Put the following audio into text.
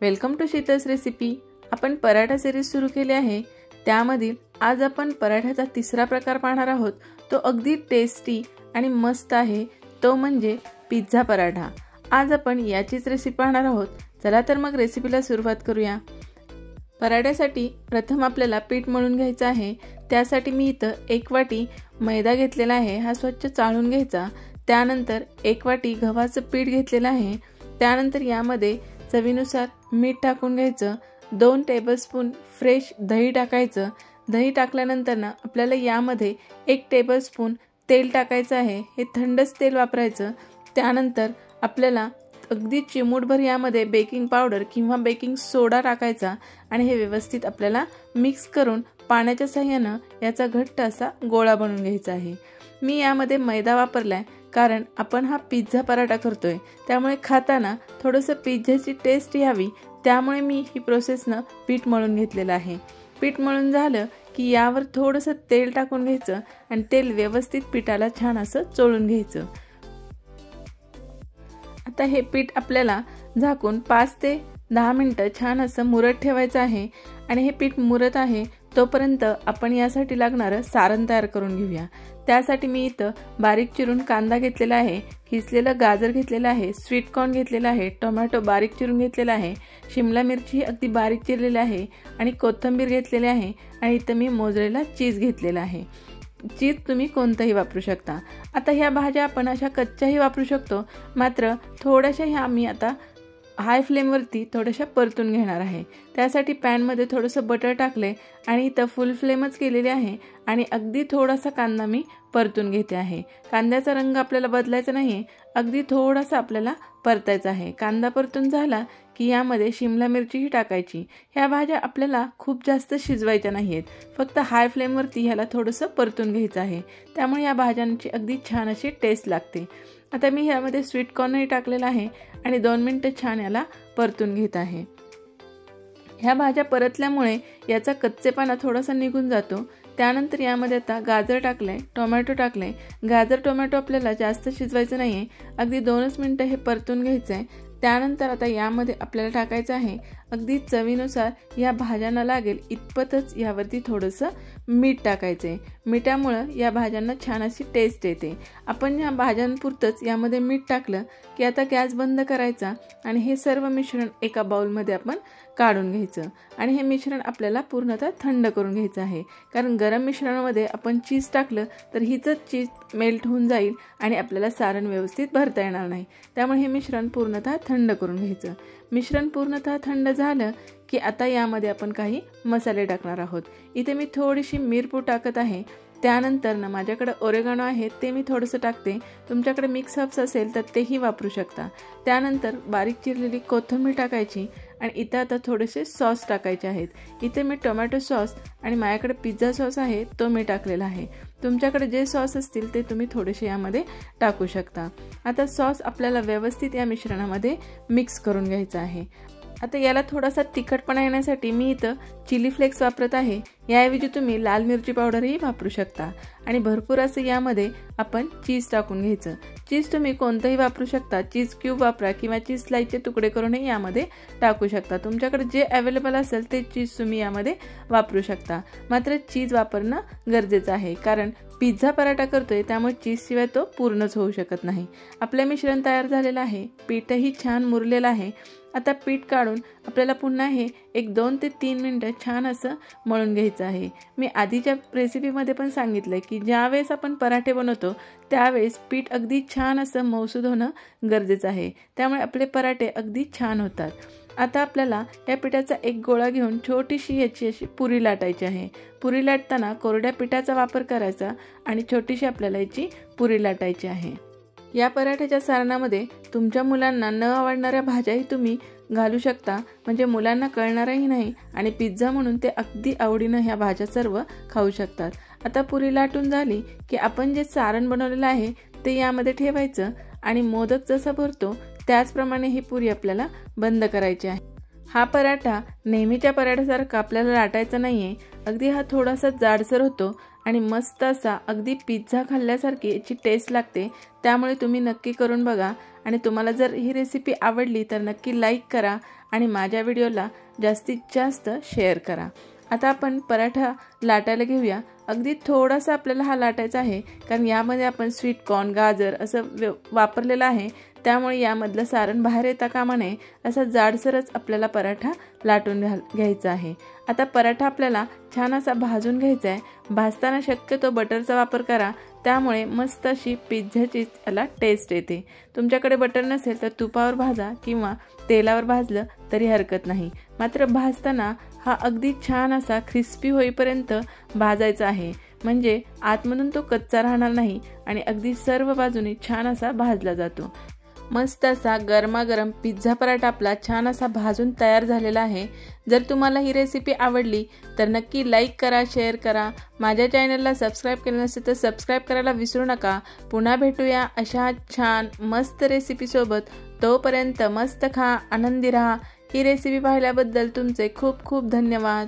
Welcome to Sheetal's recipe. आपण paratha series सुरू केली आहे। त्यामध्ये आज आपण पराठ्याचा तिसरा प्रकार पाहणार आहोत। तो अगदी टेस्टी आणि मस्त आहे, तो म्हणजे पिझ्झा पराठा। आज आपण याचीच रेसिपी पाहणार आहोत। चला तर मग रेसिपीला सुरुवात करूया। पराठ्यासाठी प्रथम आपल्याला पीठ मळून घ्यायचं आहे। त्यासाठी मी इथं 1 वाटी मैदा घेतलेला आहे, हा स्वच्छ चाळून घ्यायचा। त्यानंतर 1 वाटी गव्हाचं पीठ घेतलेलं आहे। त्यानंतर यामध्ये चवीनुसार मीठ टाकून घ्यायचं। 2 टेबलस्पून फ्रेश दही टाकायचं। दही टाकल्यानंतर ना आपल्याला यामध्ये 1 टेबलस्पून तेल टाकायचं आहे, हे थंडच तेल वापरायचं। त्यानंतर आपल्याला अगदी चिमूटभर यामध्ये बेकिंग पावडर किंवा बेकिंग सोडा टाकायचा आणि हे व्यवस्थित आपल्याला मिक्स करून पाण्याच्या सहाय्याने याचा घट्ट असा गोळा बनवून घ्यायचा आहे। मी यामध्ये मैदा वापरलाय कारण आपण हा पिझ्झा पराठा करतोय, त्यामुळे खाताना थोडंसं पिझ्झाची टेस्ट यावी, त्यामुळे मी ही प्रोसेसनं पीठ मळून घेतलेलं आहे। पीठ मळून झालं की यावर थोडंसं तेल टाकून घ्यायचं आणि तेल व्यवस्थित पिठाला छान असं चोळून घ्यायचं। आता हे पीठ आपल्याला झाकून 5 ते 10 मिनिटं छान असं मुरत ठेवायचं आहे। आणि हे पीठ मुरत आहे तोपर्यंत आपण यासाठी लागणारं सारण तयार करून घेऊया। त्यासाठी मी इथं बारीक चिरून कांदा घेतलेला आहे, किसलेलं गाजर घेतलेलं आहे, स्वीट कॉर्न घेतलेला आहे, टोमॅटो बारीक चिरून घेतलेला आहे, शिमला मिरची अगदी बारीक चिरलेली आहे आणि कोथिंबीर घेतलेली आहे। आणि इथं मी मोजरेला चीज घेतलेला आहे। चीज तुम्ही कोणतंही वापरू शकता। आता ह्या भाज्या आपण अशा कच्च्याही वापरू शकतो, मात्र थोड्याशा ह्या मी आता हाय फ्लेमवरती थोड्याशा परतून घेणार आहे। त्यासाठी पॅन मध्ये थोडंसं बटर टाकले आणि इथं फुल फ्लेमच केलेली आहे आणि अगदी थोडासा कांदा मी परतून घेते आहे। कांद्याचा रंग आपल्याला बदलायचा नाही, अगदी थोडासा आपल्याला परतायचा आहे। कांदा परतून झाला की यामध्ये शिमला मिरचीही टाकायची। ह्या भाज्या आपल्याला खूप जास्त शिजवायच्या नाहीत, फक्त हाय फ्लेमवरती ह्याला थोडंसं परतून घ्यायचं आहे, त्यामुळे या भाज्यांची अगदी छान अशी टेस्ट लागते। आता मी यामध्ये स्वीट कॉर्नही टाकलेला आहे आणि 2 मिनिटं छान याला परतून घेत आहे। ह्या भाज्या परतल्यामुळे याचा कच्चेपणा थोडासा निघून जातो। त्यानंतर यामध्ये आता गाजर टाकले, टोमॅटो टाकले। गाजर टोमॅटो आपल्याला जास्त शिजवायचं नाहीये, अगदी 2च मिनिटं हे परतून घ्यायचं आहे। त्यानंतर आता यामध्ये आपल्याला टाकायचं आहे अगदी चवीनुसार या भाज्यांना लागेल इतपतच यावरती थोडंसं मीठ टाकायचं आहे। मिठामुळे या भाज्यांना छान अशी टेस्ट येते। आपण या भाज्यांपुरतच यामध्ये मीठ टाकलं की आता गॅस बंद करायचा आणि हे सर्व मिश्रण एका बाउलमध्ये आपण काढून घ्यायचं आणि हे मिश्रण आपल्याला पूर्णतः थंड करून घ्यायचं आहे, कारण गरम मिश्रणामध्ये आपण चीज टाकलं तर हीच चीज मेल्ट होऊन जाईल आणि आपल्याला सारण व्यवस्थित भरता येणार नाही। त्यामुळे हे मिश्रण पूर्णतः थंड करून घ्यायचं। मिश्रण पूर्णतः थंड झालं की आता यामध्ये आपण काही मसाले टाकणार आहोत। इथे मी थोडीशी मिरपूड टाकत आहे। त्यानंतर ना माझ्याकडे ओरेगानो आहे, ते मी थोडंसं टाकते। तुमच्याकडे मिक्स हर्ब्स असेल तर तेही वापरू शकता। त्यानंतर बारीक चिरलेली कोथिंबीर टाकायची आणि इथं आता थोडेसे सॉस टाकायचे आहेत। इथे मी टोमॅटो सॉस आणि माझ्याकडे पिझ्झा सॉस आहे तो मी टाकलेला आहे। तुमच्याकडे जे सॉस असतील ते तुम्ही थोडेसे यामध्ये टाकू शकता। आता सॉस आपल्याला व्यवस्थित या मिश्रणामध्ये मिक्स करून घ्यायचा आहे। आता याला थोडासा तिखटपणा येण्यासाठी मी इथं चिली फ्लेक्स वापरत आहे, याऐवजी तुम्ही लाल मिरची पावडरही वापरू शकता। आणि भरपूर असं यामध्ये आपण चीज टाकून घ्यायचं। चीज तुम्ही कोणतंही वापरू शकता, चीज क्यूब वापरा किंवा चीज स्लाइसचे तुकडे करूनही यामध्ये टाकू शकता। तुमच्याकडे जे अवेलेबल असेल ते चीज तुम्ही यामध्ये वापरू शकता, मात्र चीज वापरणं गरजेचं आहे, कारण पिझ्झा पराठा करतोय त्यामुळे चीज शिवाय तो पूर्णच होऊ शकत नाही। आपले मिश्रण तयार झालेलं आहे, पीठही छान मुरलेलं आहे। आता पीठ काढून आपल्याला पुन्हा हे 2 ते 3 मिनिटं छान असं मळून घ्यायचं आहे। मी आधीच्या रेसिपीमध्ये पण सांगितलं की ज्यावेळेस आपण पराठे बनवतो त्यावेळेस पीठ अगदी छान असं मऊसूद होणं गरजेचं आहे, त्यामुळे आपले पराठे अगदी छान होतात। आता आपल्याला या पिठाचा एक गोळा घेऊन छोटीशी याची अशी पुरी लाटायची आहे। पुरी लाटताना कोरड्या पिठाचा वापर करायचा आणि छोटीशी आपल्याला याची पुरी लाटायची आहे। या पराठ्याच्या सारणामध्ये तुमच्या मुलांना न आवडणाऱ्या भाज्याही तुम्ही घालू शकता, म्हणजे मुलांना कळणारही नाही आणि पिझ्झा म्हणून ते अगदी आवडीनं ह्या भाज्या सर्व खाऊ शकतात। आता पुरी लाटून झाली की आपण जे सारण बनवलेलं आहे ते यामध्ये ठेवायचं आणि मोदक जसा भरतो त्याचप्रमाणे ही पुरी आपल्याला बंद करायची आहे। हा पराठा नेहमीच्या पराठ्यासारखा आपल्याला लाटायचा नाहीये, अगदी हा थोडासा जाडसर होतो आणि मस्त असा अगदी पिझ्झा खाल्ल्यासारखी याची टेस्ट लागते। त्यामुळे तुम्ही नक्की करून बघा आणि तुम्हाला जर ही रेसिपी आवडली तर नक्की लाईक करा आणि माझ्या व्हिडिओला जास्तीत जास्त शेअर करा। आता आपण पराठा लाटायला घेऊया। अगदी थोडासा आपल्याला हा लाटायचा आहे, कारण यामध्ये आपण स्वीट कॉर्न, गाजर असं वापरलेलं आहे, त्यामुळे यामधलं सारण बाहेर येता कामा नये। असा जाडसरच आपल्याला पराठा लाटून घ्यायचा आहे। आता पराठा आपल्याला छान असा भाजून घ्यायचा आहे। भाजताना शक्यतो बटरचा वापर करा, त्यामुळे मस्त अशी पिझ्झाची याला टेस्ट येते। तुमच्याकडे बटर नसेल तर तुपावर भाजा किंवा तेलावर भाजलं तरी हरकत नाही। मात्र भाजताना हा अगदी छान असा क्रिस्पी होईपर्यंत भाजायचा आहे, म्हणजे आतमधून तो कच्चा राहणार नाही आणि अगदी सर्व बाजूने छान असा भाजला जातो। मस्त असा गरमागरम पिझ्झा पराठा आपला छान असा भाजून तयार झालेला आहे। जर तुम्हाला ही रेसिपी आवडली तर नक्की लाईक करा, शेअर करा। माझ्या चॅनलला सबस्क्राईब केलं नसेल तर सबस्क्राईब करायला विसरू नका। पुन्हा भेटूया अशा छान मस्त रेसिपी सोबत। तोपर्यंत मस्त खा, आनंदी राहा। ही रेसिपी पाहिल्याबद्दल तुमचे खूप खूप धन्यवाद।